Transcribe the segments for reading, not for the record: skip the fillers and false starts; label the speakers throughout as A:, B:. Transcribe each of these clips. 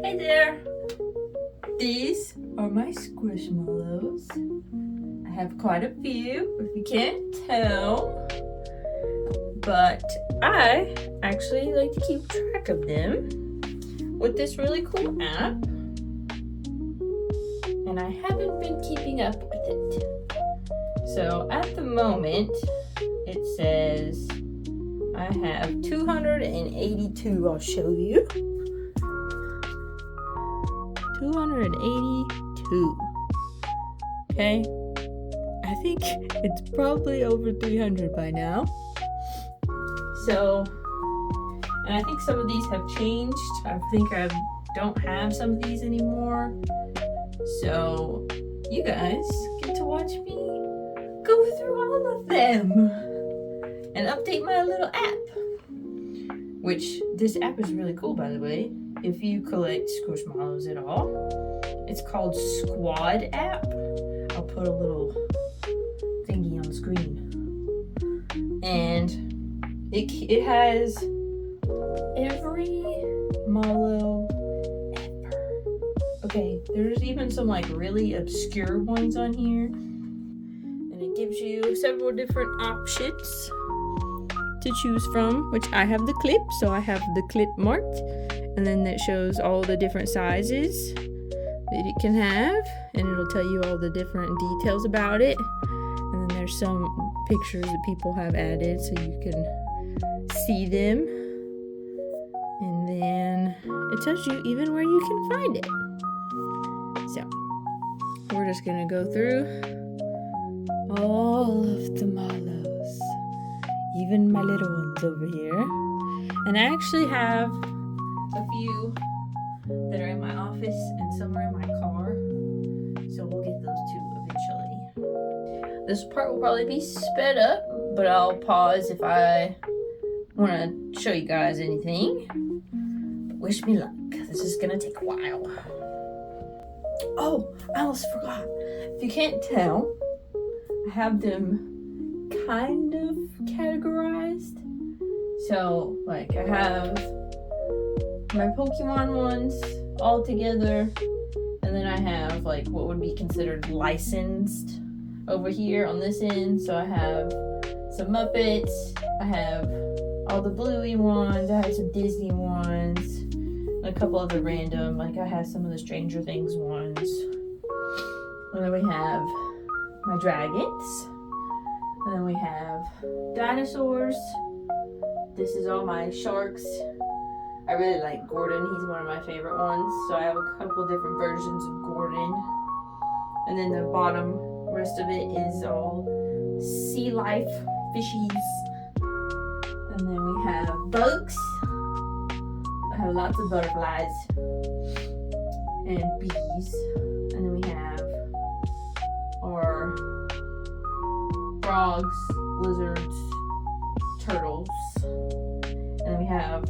A: Hey there! These are my squishmallows. I have quite a few, if you can't tell. But I actually like to keep track of them with this really cool app. And I haven't been keeping up with it. So at the moment, it says I have 282. I'll show you. 282. Okay. I think it's probably over 300 by now. So, and I think some of these have changed. I think I don't have some of these anymore. So, you guys get to watch me go through all of them and update my little app. Which, this app is really cool, by the way. If you collect squishmallows at all, it's called Squad app. I'll put a little thingy on the screen. And it has every mallow ever. Okay, there's even some like really obscure ones on here. And it gives you several different options to choose from, which I have the clip, so I have the clip marked. And then it shows all the different sizes that it can have, and it'll tell you all the different details about it. And then there's some pictures that people have added so you can see them. And then it tells you even where you can find it. So we're just gonna go through all of the mallows, even my little ones over here. And I actually have a few that are in my office and some are in my car, so we'll get those too eventually. This part will probably be sped up, but I'll pause if I want to show you guys anything. But wish me luck. This is gonna take a while. Oh, I almost forgot. If you can't tell, I have them kind of categorized. So like I have my Pokemon ones all together, and then I have like what would be considered licensed over here on this end. So I have some Muppets, I have all the Bluey ones, I have some Disney ones, and a couple other random, like I have some of the Stranger Things ones. And then we have my dragons, and then we have dinosaurs. This is all my sharks. I really like Gordon. He's one of my favorite ones. So I have a couple different versions of Gordon. And then the bottom rest of it is all sea life fishies. And then we have bugs. I have lots of butterflies and bees. And then we have our frogs, lizards, turtles. And then we have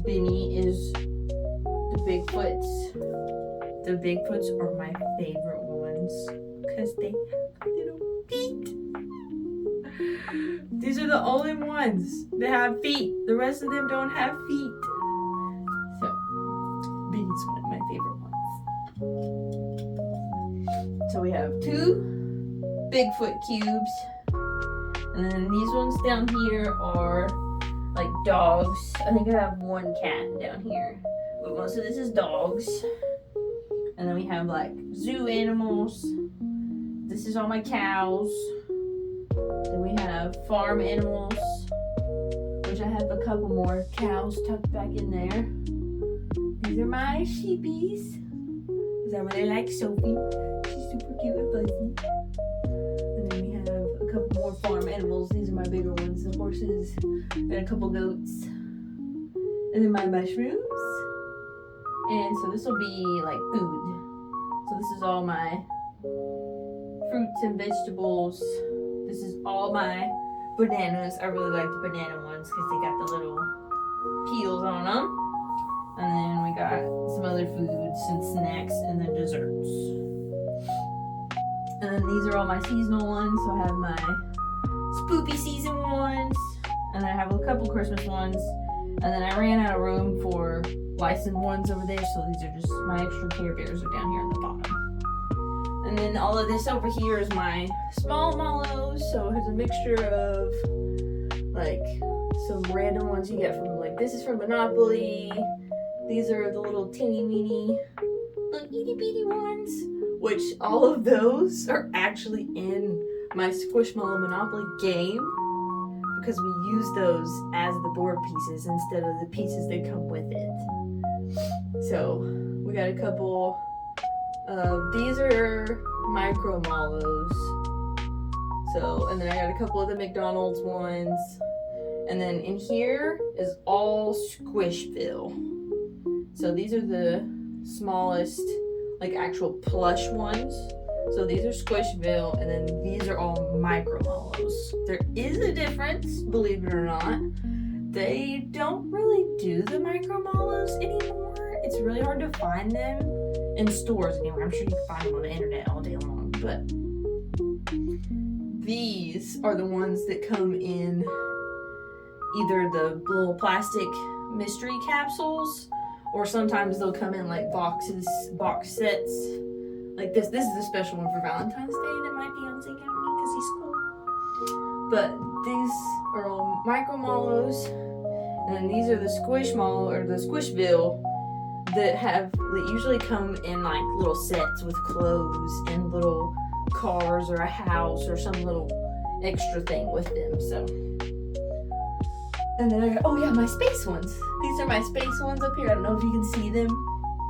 A: Benny is the Bigfoots. The Bigfoots are my favorite ones because they have little feet. These are the only ones that have feet. The rest of them don't have feet. So, Benny's one of my favorite ones. So we have 2 Bigfoot cubes. And then these ones down here are like dogs. I think I have 1 cat down here, but most of this is dogs. And then we have like zoo animals. This is all my cows. Then we have farm animals, which I have a couple more cows tucked back in there. These are my sheepies, because I really like Sophie. She's super cute and fuzzy. And then we have a couple more farm animals. These are my bigger ones, the horses, and a couple goats. And then my mushrooms. And so this will be like food. So this is all my fruits and vegetables. This is all my bananas. I really like the banana ones because they got the little peels on them. And then we got some other foods and snacks and then desserts. And then these are all my seasonal ones. So I have my spoopy season ones, and then I have a couple Christmas ones, and then I ran out of room for licensed ones over there. So these are just my extra Care Bears are down here on the bottom. And then all of this over here is my small mallows. So it has a mixture of like some random ones you get from like, this is from Monopoly. These are the little teeny weeny, little itty bitty ones, which all of those are actually in my Squishmallow Monopoly game, because we use those as the board pieces instead of the pieces that come with it. So we got a couple of, these are micro mallows. So, and then I got a couple of the McDonald's ones. And then in here is all Squishville. So these are the smallest, like actual plush ones. So these are Squishville, and then these are all micro mallows. There is a difference, believe it or not. They don't really do the micro mallows anymore. It's really hard to find them in stores anymore. I'm sure you can find them on the internet all day long, but these are the ones that come in either the little plastic mystery capsules, or sometimes they'll come in like box sets. Like this is a special one for Valentine's Day that my fiance got me because he's cool. But these are all micro mallows, and then these are the Squishmallow or the Squishville that usually come in like little sets with clothes and little cars or a house or some little extra thing with them. So, and then I got, oh yeah, my space ones. These are my space ones up here. I don't know if you can see them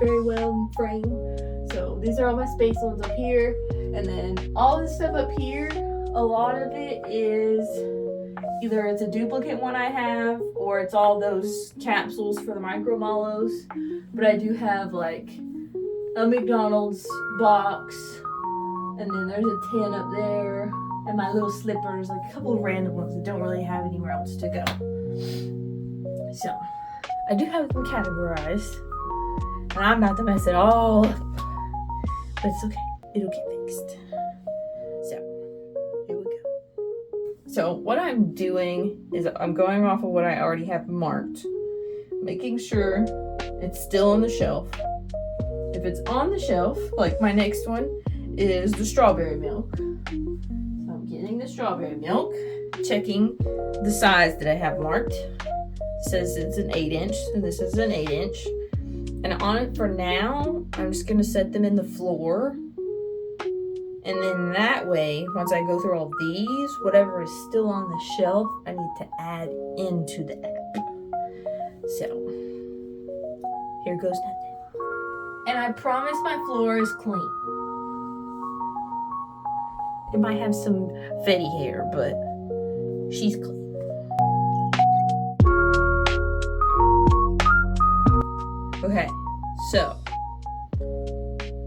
A: very well in frame. So these are all my space ones up here. And then all this stuff up here, a lot of it is either it's a duplicate one I have, or it's all those capsules for the micro mallows. But I do have like a McDonald's box, and then there's a tin up there, and my little slippers, like a couple of random ones that don't really have anywhere else to go. So I do have them categorized, and I'm about to mess it all up, but it's okay, it'll get fixed. So here we go. So what I'm doing is I'm going off of what I already have marked, making sure it's still on the shelf. If it's on the shelf, like my next one is the strawberry milk. So I'm getting the strawberry milk, checking the size that I have marked. It says it's an 8-inch, and this is an 8-inch. And on it for now, I'm just gonna set them in the floor. And then that way, once I go through all these, whatever is still on the shelf, I need to add into the app. So, here goes nothing. And I promise my floor is clean. It might have some fetty hair, but she's clean. Okay, so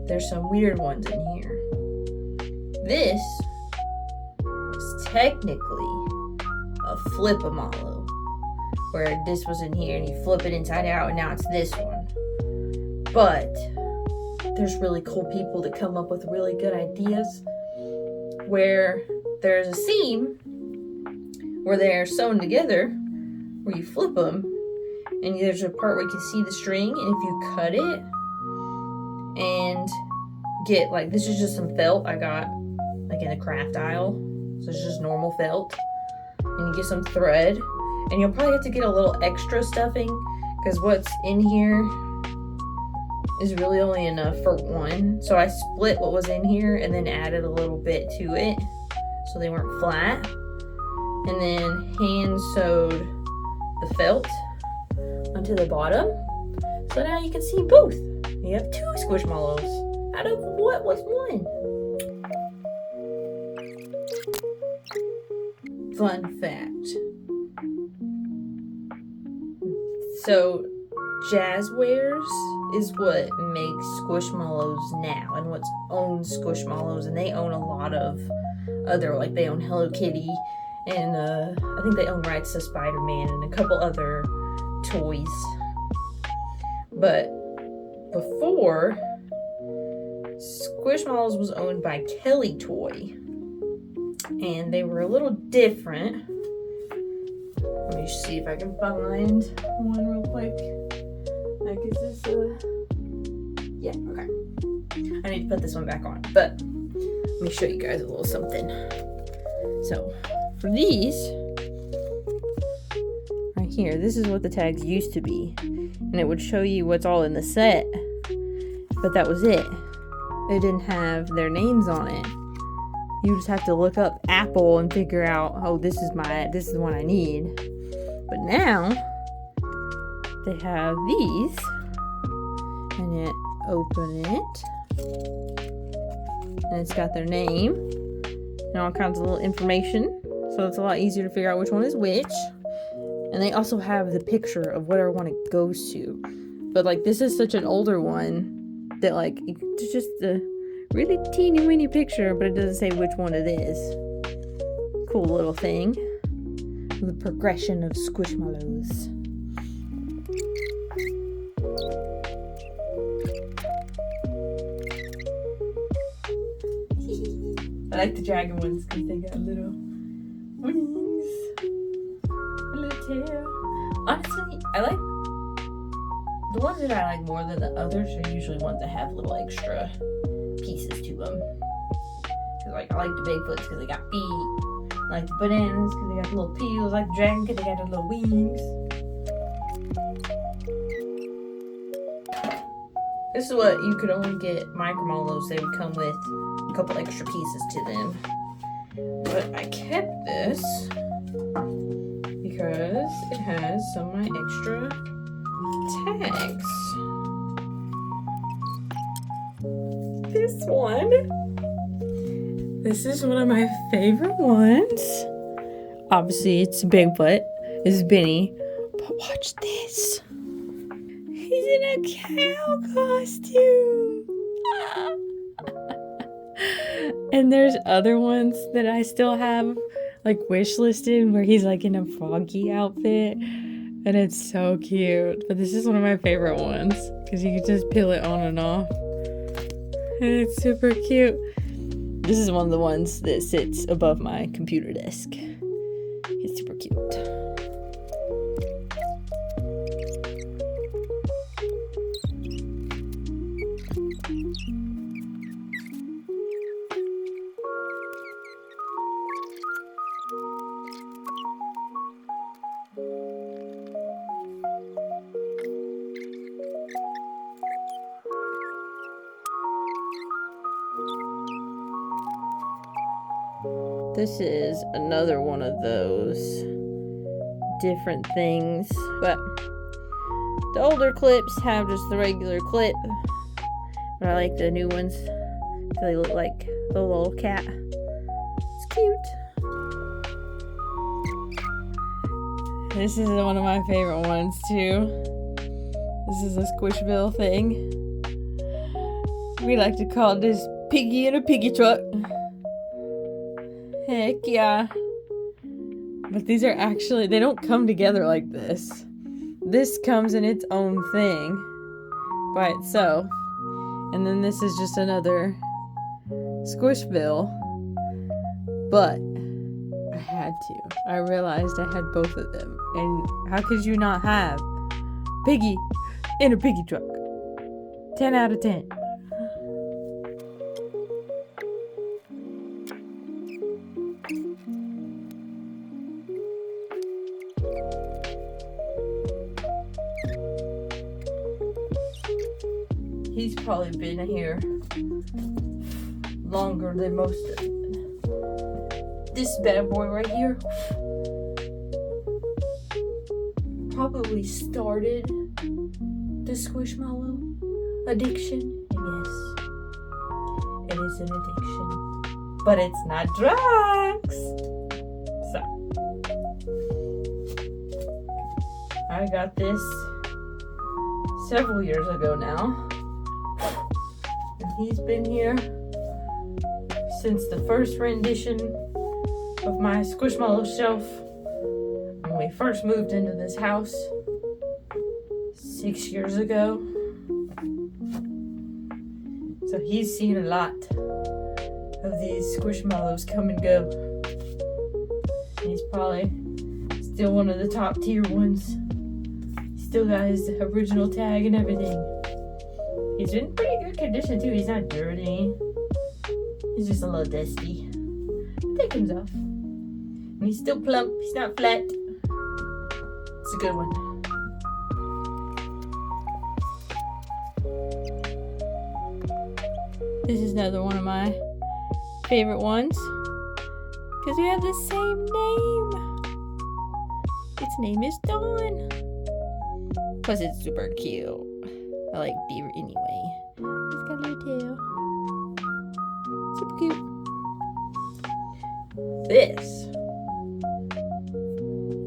A: there's some weird ones in here. This was technically a flip-a-mallow, where this was in here and you flip it inside out, and now it's this one. But there's really cool people that come up with really good ideas where there's a seam where they're sewn together, where you flip them, and there's a part where you can see the string, and if you cut it and get, like, this is just some felt I got like in the craft aisle, so it's just normal felt, and you get some thread, and you'll probably have to get a little extra stuffing because what's in here is really only enough for one. So I split what was in here and then added a little bit to it so they weren't flat, and then hand sewed the felt onto the bottom. So now you can see both. You have 2 Squishmallows out of what was one. Fun fact. So Jazzwares is what makes Squishmallows now, and what's owned Squishmallows, and they own a lot of other, like they own Hello Kitty, and I think they own rights to Spider-Man and a couple other toys. But before, Squishmallows was owned by Kelly Toy, and they were a little different. Let me see if I can find one real quick. Like, is this yeah, okay. I need to put this one back on, but let me show you guys a little something. So, for these, right here, this is what the tags used to be. And it would show you what's all in the set, but that was it. It didn't have their names on it. You just have to look up Apple and figure out, oh, this is the one I need. But now, they have these, and you open it, and it's got their name, and all kinds of little information, so it's a lot easier to figure out which one is which. And they also have the picture of whatever one it goes to. But like, this is such an older one that like, it's just a really teeny weeny picture, but it doesn't say which one it is. Cool little thing. The progression of Squishmallows. I like the dragon ones because they got little wings, a little tail. Honestly, I like the ones that I like more than the others are usually ones that have little extra pieces to them. Cause like I like the Bigfoots because they got feet. I like the bananas because they got little peels. I like the dragon because they got the little wings. This is what you could only get micromallows. They would come with a couple extra pieces to them. But I kept this because it has some of my extra tags. This one. This is one of my favorite ones. Obviously, it's Bigfoot. This is Benny. But watch this. He's in a cow costume. And there's other ones that I still have like wish listed where he's like in a froggy outfit. And it's so cute. But this is one of my favorite ones because you can just peel it on and off. And it's super cute. This is one of the ones that sits above my computer desk. It's super cute. This is another one of those different things, but the older clips have just the regular clip, but I like the new ones. They look like the little cat. It's cute. This is one of my favorite ones too. This is a Squishville thing. We like to call this Piggy in a Piggy truck. Heck yeah. But these are actually, they don't come together like this. This comes in its own thing by itself. And then this is just another Squishville. But I had to. I realized I had both of them. And how could you not have Piggy in a Piggy truck? 10 out of 10. He's probably been here longer than most of them. This bad boy right here probably started the Squishmallow addiction. And yes, it is an addiction, but it's not drugs. So, I got this several years ago now. He's been here since the first rendition of my Squishmallow shelf when we first moved into this house 6 years ago. So he's seen a lot of these Squishmallows come and go. He's probably still one of the top tier ones. Still got his original tag and everything. He's in pretty good condition too. He's not dirty. He's just a little dusty. But that comes off. And he's still plump. He's not flat. It's a good one. This is another one of my favorite ones. Because we have the same name. Its name is Dawn. Plus it's super cute. I like deer anyway. It's got a little tail. Super cute. This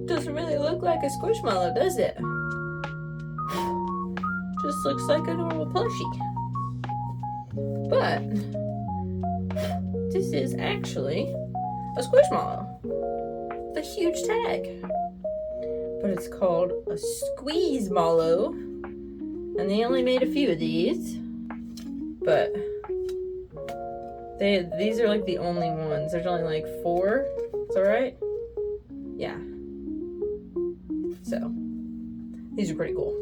A: doesn't really look like a squishmallow, does it? Just looks like a normal plushie. But this is actually a squishmallow with a huge tag. But it's called a squeezemallow. And they only made a few of these. But these are like the only ones. There's only like 4. Is that right? Yeah. So, these are pretty cool.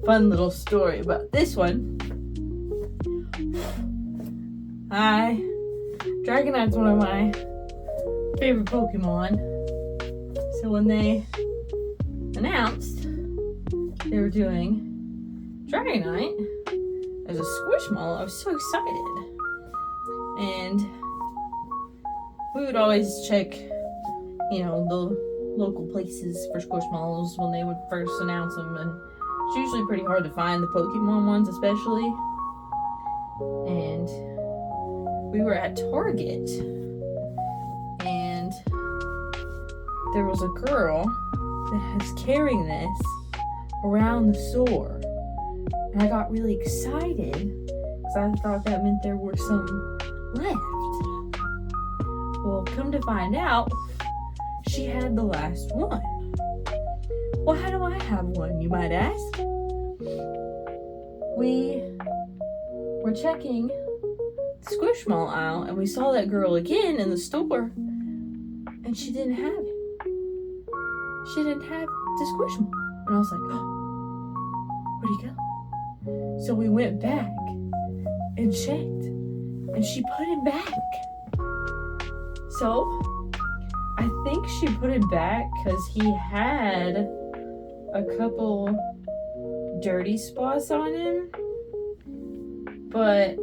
A: Fun little story about this one. Dragonite's one of my favorite Pokemon. So when they announced they were doing Dragonite as a squishmallow, I was so excited. And we would always check, the local places for squishmallows when they would first announce them, and it's usually pretty hard to find the Pokemon ones, especially. And we were at Target, and there was a girl that was carrying this around the store. And I got really excited because I thought that meant there were some left. Well, come to find out, she had the last one. Well, how do I have one, you might ask? We were checking the Squishmallow aisle and we saw that girl again in the store and she didn't have it. She didn't have the Squishmallow. And I was like, oh, where'd he go? So we went back and checked and she put it back. So I think she put it back because he had a couple dirty spots on him, but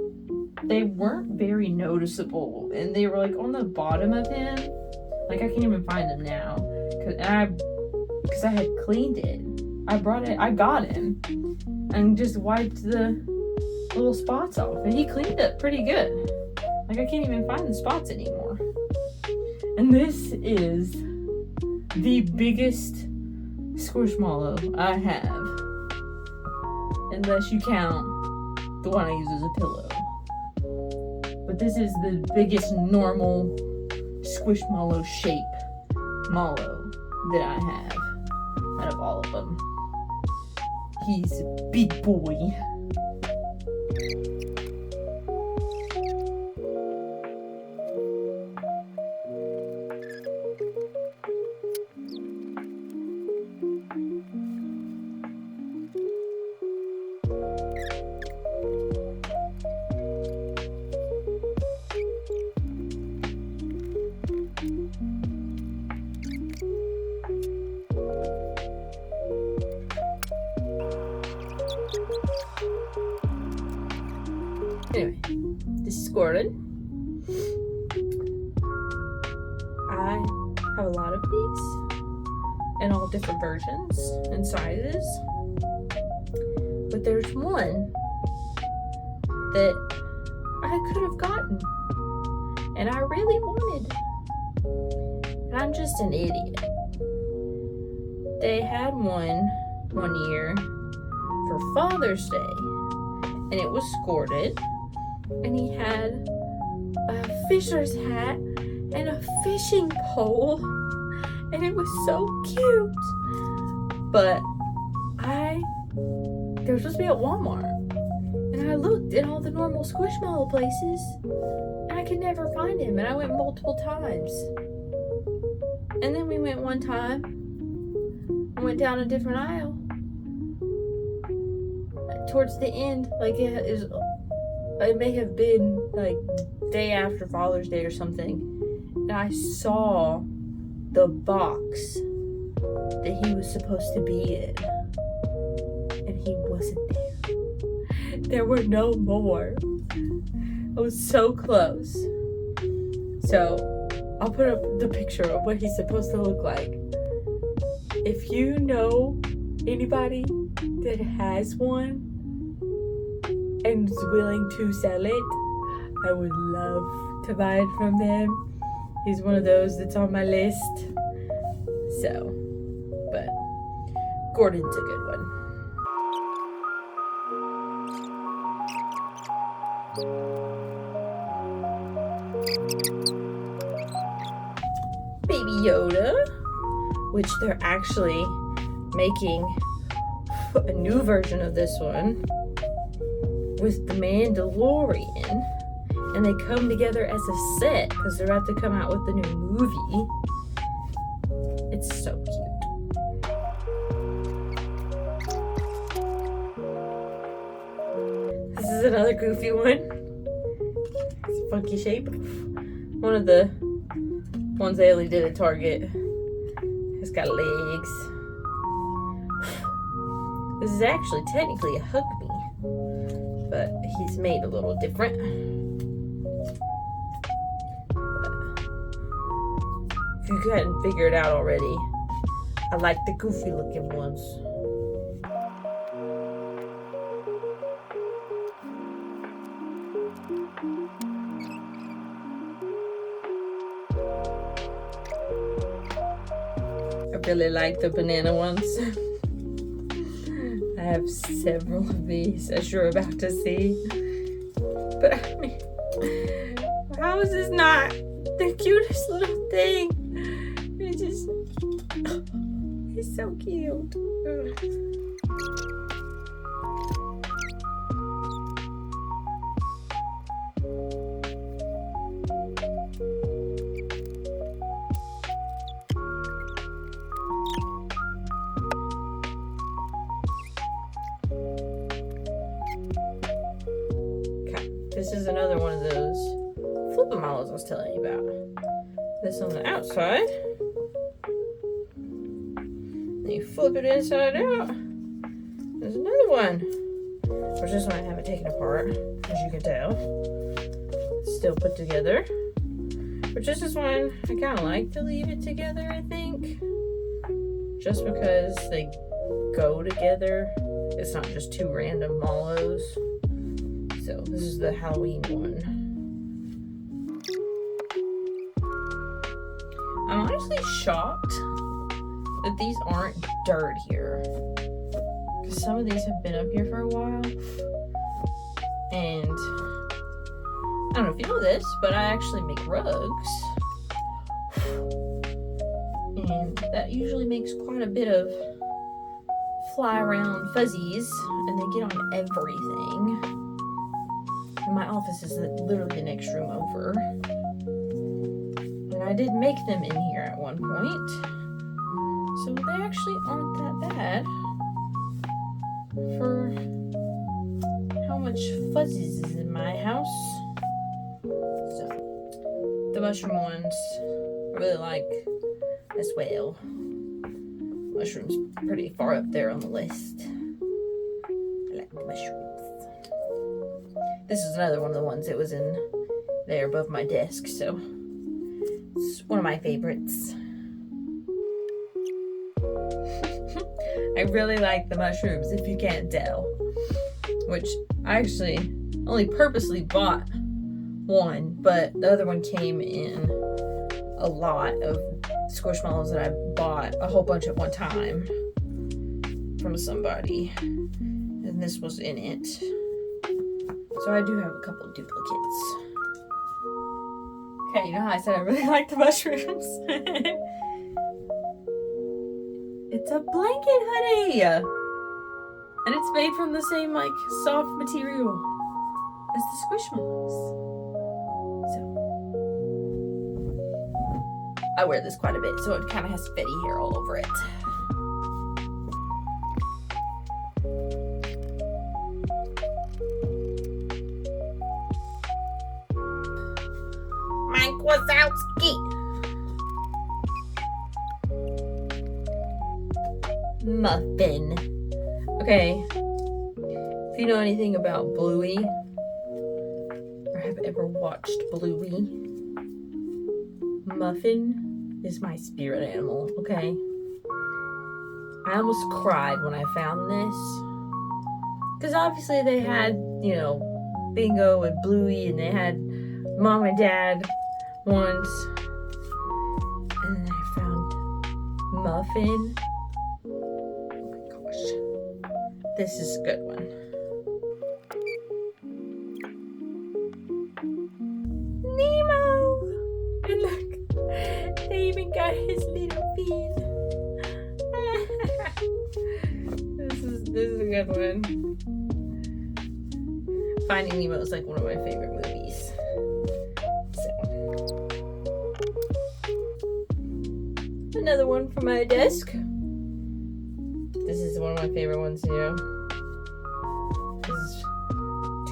A: they weren't very noticeable and they were like on the bottom of him. Like I can't even find them now because I had cleaned it. I got him and just wiped the little spots off and he cleaned it pretty good. Like I can't even find the spots anymore. And this is the biggest Squishmallow I have. Unless you count the one I use as a pillow. But this is the biggest normal Squishmallow shape mallow that I have out of all of them. He's a big boy. Anyway, this is Gordon. I have a lot of these in all different versions and sizes. But there's one that I could have gotten and I really wanted. And I'm just an idiot. They had one year for Father's Day and it was squirted. And he had a fisher's hat and a fishing pole. And it was so cute. But they were supposed to be at Walmart. And I looked in all the normal Squishmallow places. And I could never find him. And I went multiple times. And then we went one time. I went down a different aisle. Towards the end, like it may have been like day after Father's Day or something. And I saw the box that he was supposed to be in. And he wasn't there. There were no more. I was so close. So I'll put up the picture of what he's supposed to look like. If you know anybody that has one and is willing to sell it, I would love to buy it from them. He's one of those that's on my list. So, but Gordon's a good one. Baby Yoda, which they're actually making a new version of this one with the Mandalorian, and they come together as a set because they're about to come out with the new movie. It's so cute. This is another goofy one. It's a funky shape. One of the ones they only did at Target. It's got legs. This is actually technically a hug me, but he's made a little different. If you hadn't figured it out already, I like the goofy looking ones. I really like the banana ones. I have several of these, as you're about to see. But I mean, how is this not the cutest little thing? It's just, he's so cute. This is another one of those flippin' mallows I was telling you about. This on the outside. And you flip it inside out. There's another one. Which this one I haven't taken apart, as you can tell. Still put together. Which this is one I kind of like to leave it together, I think. Just because they go together. It's not just two random mallows. So this is the Halloween one. I'm honestly shocked that these aren't dirtier. Because some of these have been up here for a while. And I don't know if you know this, but I actually make rugs. And that usually makes quite a bit of fly around fuzzies. And they get on everything. My office is literally the next room over. And I did make them in here at one point. So they actually aren't that bad for how much fuzzies is in my house. So the mushroom ones I really like as well. Mushrooms pretty far up there on the list. I like the mushrooms. This is another one of the ones that was in there above my desk, so it's one of my favorites. I really like the mushrooms, if you can't tell. Which I actually only purposely bought one, but the other one came in a lot of Squishmallows that I bought a whole bunch at one time from somebody. And this was in it. So I do have a couple of duplicates. Okay, you know how I said I really like the mushrooms? It's a blanket hoodie! And it's made from the same, like, soft material as the Squishmallows. So, I wear this quite a bit, so it kind of has fetty hair all over it. Mike Wazowski. Muffin. Okay. If you know anything about Bluey, or have ever watched Bluey, Muffin is my spirit animal, okay? I almost cried when I found this. Because obviously they had, you know, Bingo and Bluey, and they had Mom and Dad ones. And then I found Muffin. Oh my gosh. This is a good one. Nemo! And look, they even got his little fin. This is a good one. Finding Nemo is like one of my favorite movies. So, another one from my desk. This is one of my favorite ones too. This is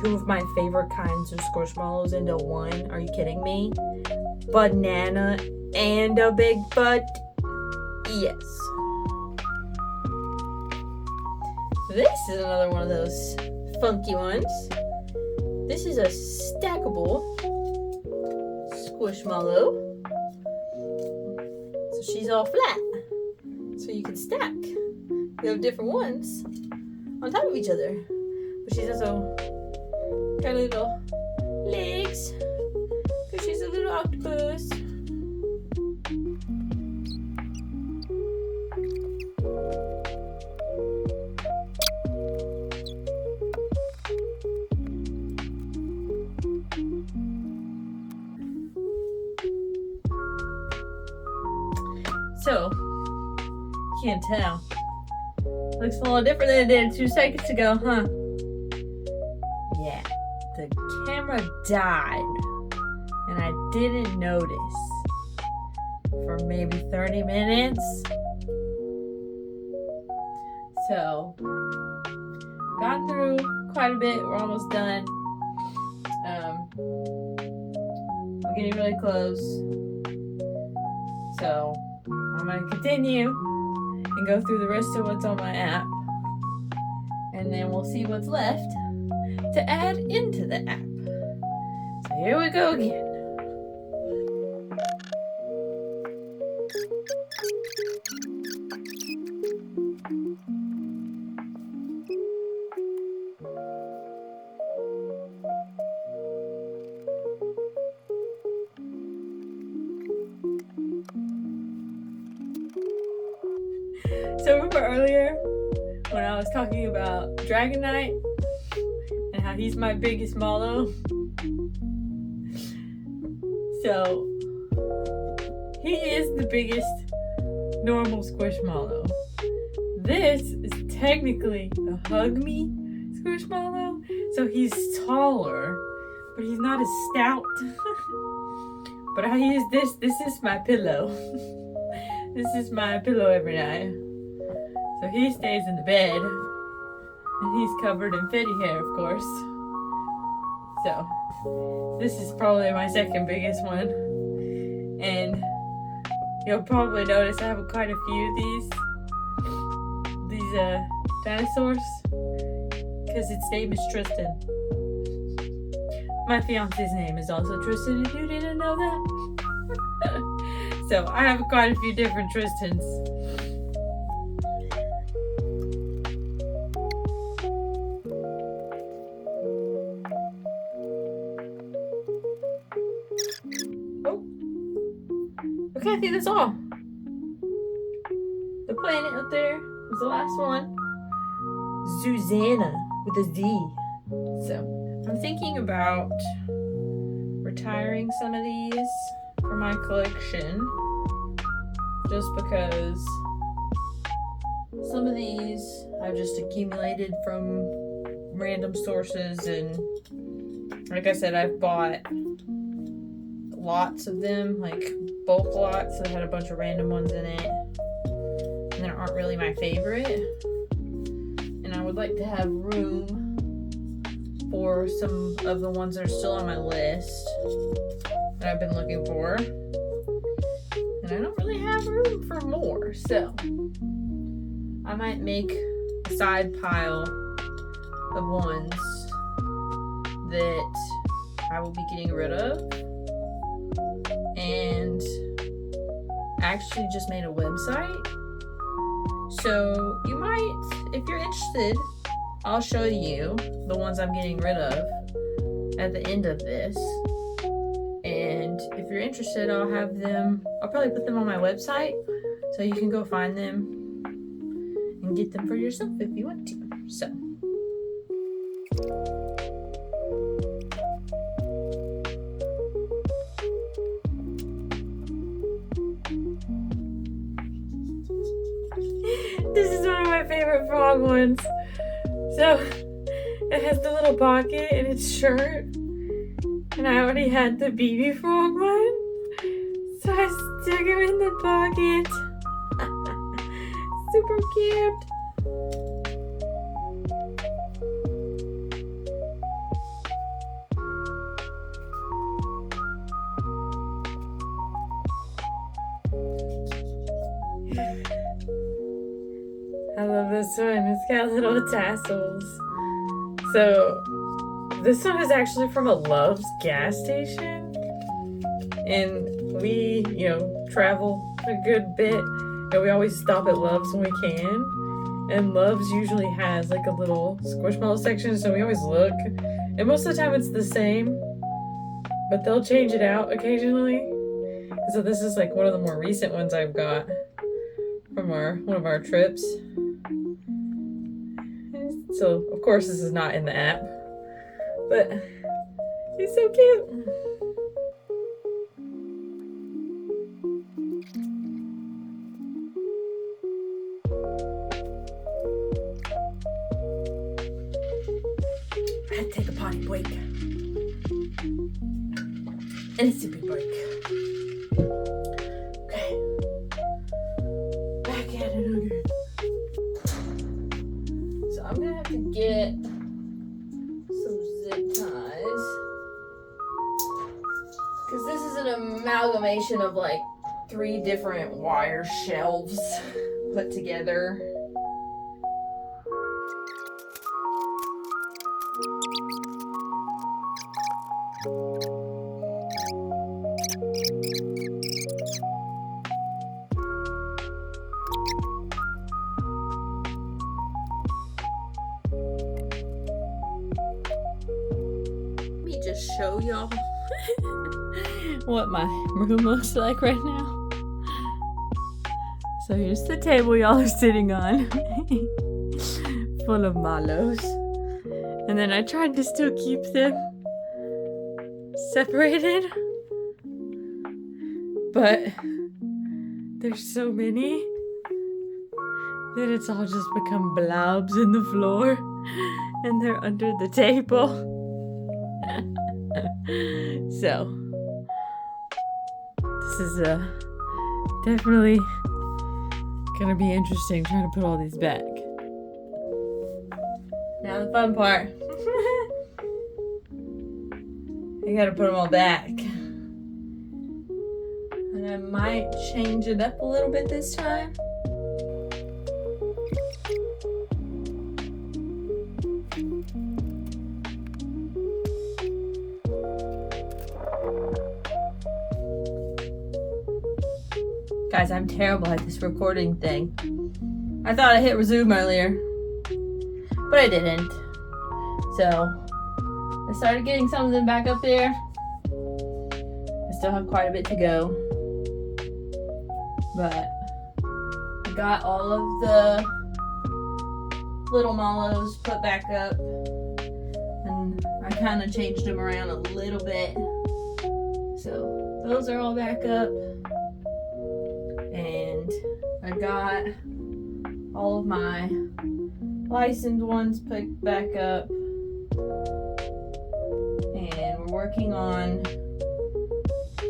A: two of my favorite kinds of squishmallows into one. Are you kidding me? Banana and a big butt. Yes. This is another one of those funky ones. This is a stackable squishmallow. So she's all flat. So you can stack. You have different ones on top of each other. But she's also got little legs. Because she's a little octopus. So, you can't tell. Looks a little different than it did 2 seconds ago, huh? Yeah, the camera died, and I didn't notice for maybe 30 minutes. So, got through quite a bit. We're almost done. We're getting really close. So, I'm going to continue and go through the rest of what's on my app. And then we'll see what's left to add into the app. So here we go again. So remember earlier when I was talking about Dragonite and how he's my biggest mallow? So he is the biggest normal squishmallow. This is technically a hug me squishmallow, so he's taller, but he's not as stout. But I use this. This is my pillow. This is my pillow every night. So he stays in the bed, and he's covered in fetty hair, of course. So this is probably my second biggest one, and you'll probably notice I have quite a few of these dinosaurs, because its name is Tristan. My fiance's name is also Tristan, if you didn't know that. So I have quite a few different Tristans. Oh. Okay, I think that's all. The planet up there was the last one. Susanna with a Z. So I'm thinking about retiring some of these for my collection, just because some of these I've just accumulated from random sources, and like I said, I've bought lots of them, like bulk lot, so it had a bunch of random ones in it. And they aren't really my favorite. And I would like to have room for some of the ones that are still on my list that I've been looking for. And I don't really have room for more, so I might make a side pile of ones that I will be getting rid of. And I actually just made a website. So you might, if you're interested, I'll show you the ones I'm getting rid of at the end of this. And if you're interested, I'll probably put them on my website so you can go find them and get them for yourself if you want to. So. This is one of my favorite frog ones. So it has the little pocket in its shirt. And I already had the baby frog one. So I stuck him in the pocket. Super cute. I love this one. It's got little tassels. So this one is actually from a Love's gas station. And we, travel a good bit. And we always stop at Love's when we can. And Love's usually has like a little Squishmallow section, so we always look. And most of the time it's the same. But they'll change it out occasionally. So this is like one of the more recent ones I've got from one of our trips. So, of course, this is not in the app, but he's so cute. I had to take a potty break. And a sippy break. Okay. Back at it again. I'm gonna have to get some zip ties because this is an amalgamation of like 3 different wire shelves put together. Show y'all what my room looks like right now. So here's the table y'all are sitting on, full of mallows. And then I tried to still keep them separated, but there's so many that it's all just become blobs in the floor and they're under the table. So this is definitely gonna be interesting trying to put all these back. Now the fun part. I gotta put them all back. And I might change it up a little bit this time. Guys, I'm terrible at this recording thing. I thought I hit resume earlier, but I didn't. So, I started getting some of them back up there. I still have quite a bit to go. But, I got all of the little mallows put back up. And I kind of changed them around a little bit. So, those are all back up. And I got all of my licensed ones put back up. And we're working on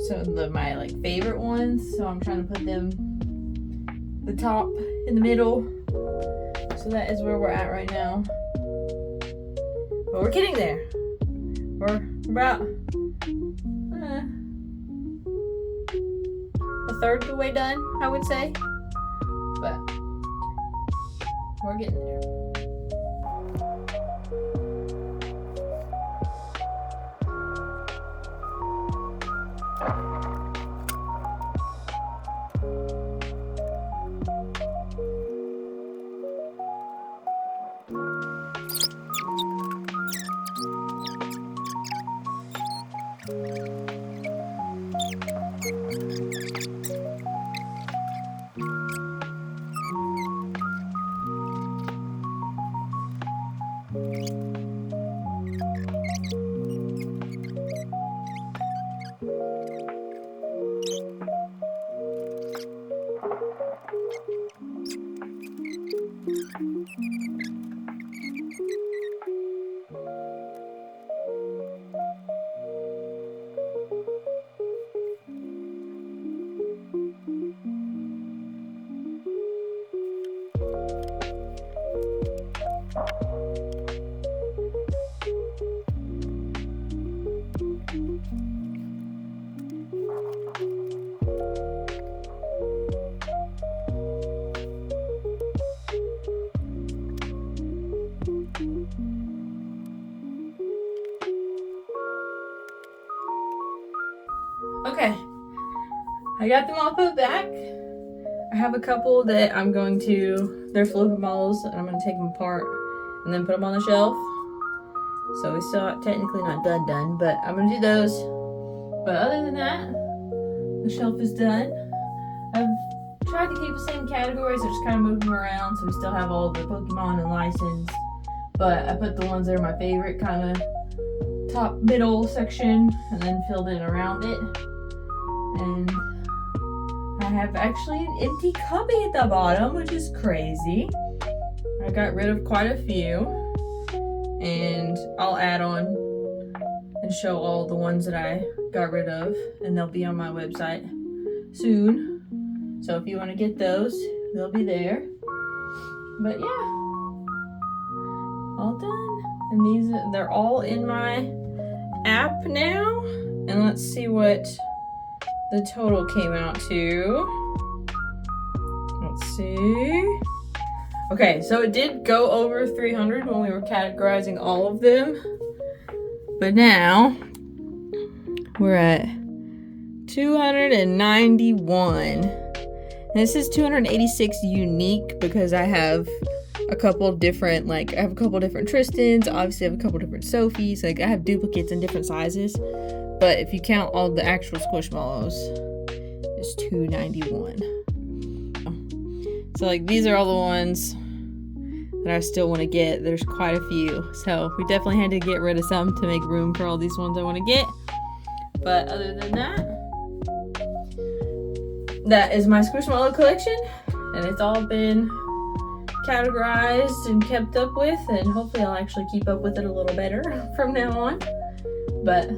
A: some of my like favorite ones. So I'm trying to put them the top in the middle. So that is where we're at right now. But we're getting there. We're about a third of the way done, I would say. But we're getting there. Okay, I got them all put back. I have a couple that I'm going to, they're flipping balls, and I'm going to take them apart and then put them on the shelf. So we still technically not done, but I'm going to do those. But other than that, the shelf is done. I've tried to keep the same categories, so just kind of move them around so we still have all the Pokemon and licensed. But I put the ones that are my favorite kind of top middle section and then filled in around it. And I have actually an empty cubby at the bottom, which is crazy. I got rid of quite a few, and I'll add on and show all the ones that I got rid of, and they'll be on my website soon. So if you want to get those, they'll be there. But yeah, all done. And these, they're all in my app now. And let's see what the total came out to. Let's see. Okay, so it did go over 300 when we were categorizing all of them. But now we're at 291. And this is 286 unique because I have a couple different, I have a couple different Tristans, obviously I have a couple different Sophies, I have duplicates in different sizes. But if you count all the actual Squishmallows, it's 291. So these are all the ones that I still want to get. There's quite a few. So we definitely had to get rid of some to make room for all these ones I want to get. But other than that, that is my Squishmallow collection. And it's all been categorized and kept up with. And hopefully I'll actually keep up with it a little better from now on. But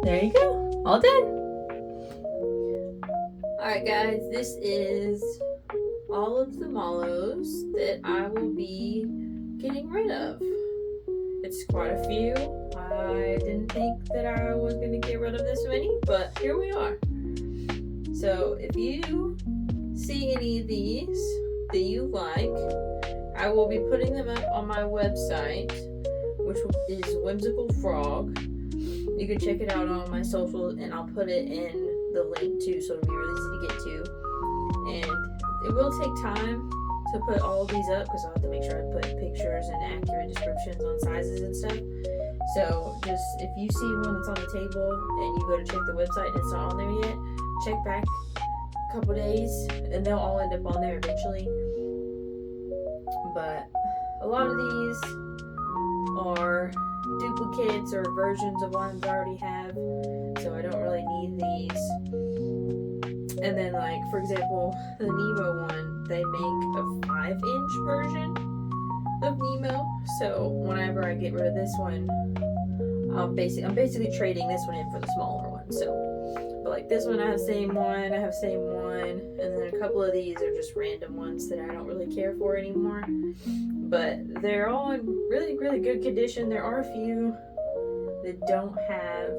A: there you go. All done. Alright guys, this is all of the Mallows that I will be getting rid of. It's quite a few. I didn't think that I was going to get rid of this many, but here we are. So if you see any of these that you like, I will be putting them up on my website, which is Whimsical Frog. You can check it out on my socials, and I'll put it in the link too, so it'll be really easy to get to. And it will take time to put all of these up because I'll have to make sure I put pictures and accurate descriptions on sizes and stuff. So just if you see one that's on the table and you go to check the website and it's not on there yet, check back a couple days and they'll all end up on there eventually. But a lot of these are duplicates or versions of ones I already have, so I don't really need these. And then for example, the Nemo one, they make a 5-inch version of Nemo, so whenever I get rid of this one, I'm basically trading this one in for the smaller one. So But like this one, I have same one, I have same one, and then a couple of these are just random ones that I don't really care for anymore. But they're all in really, really good condition. There are a few that don't have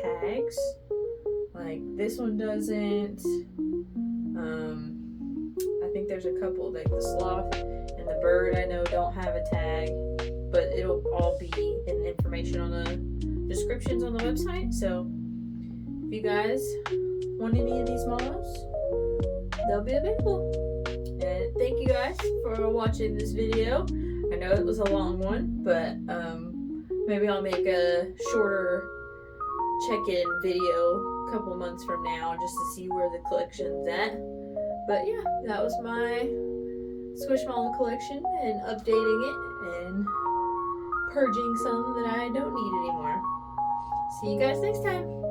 A: tags. Like this one doesn't. I think there's a couple, like the sloth and the bird I know don't have a tag, but it'll all be in the information on the descriptions on the website. So if you guys want any of these mallows, they'll be available. And thank you guys for watching this video. I know it was a long one, but maybe I'll make a shorter check-in video a couple months from now just to see where the collection's at. But yeah, that was my Squishmallow collection and updating it and purging some that I don't need anymore. See you guys next time.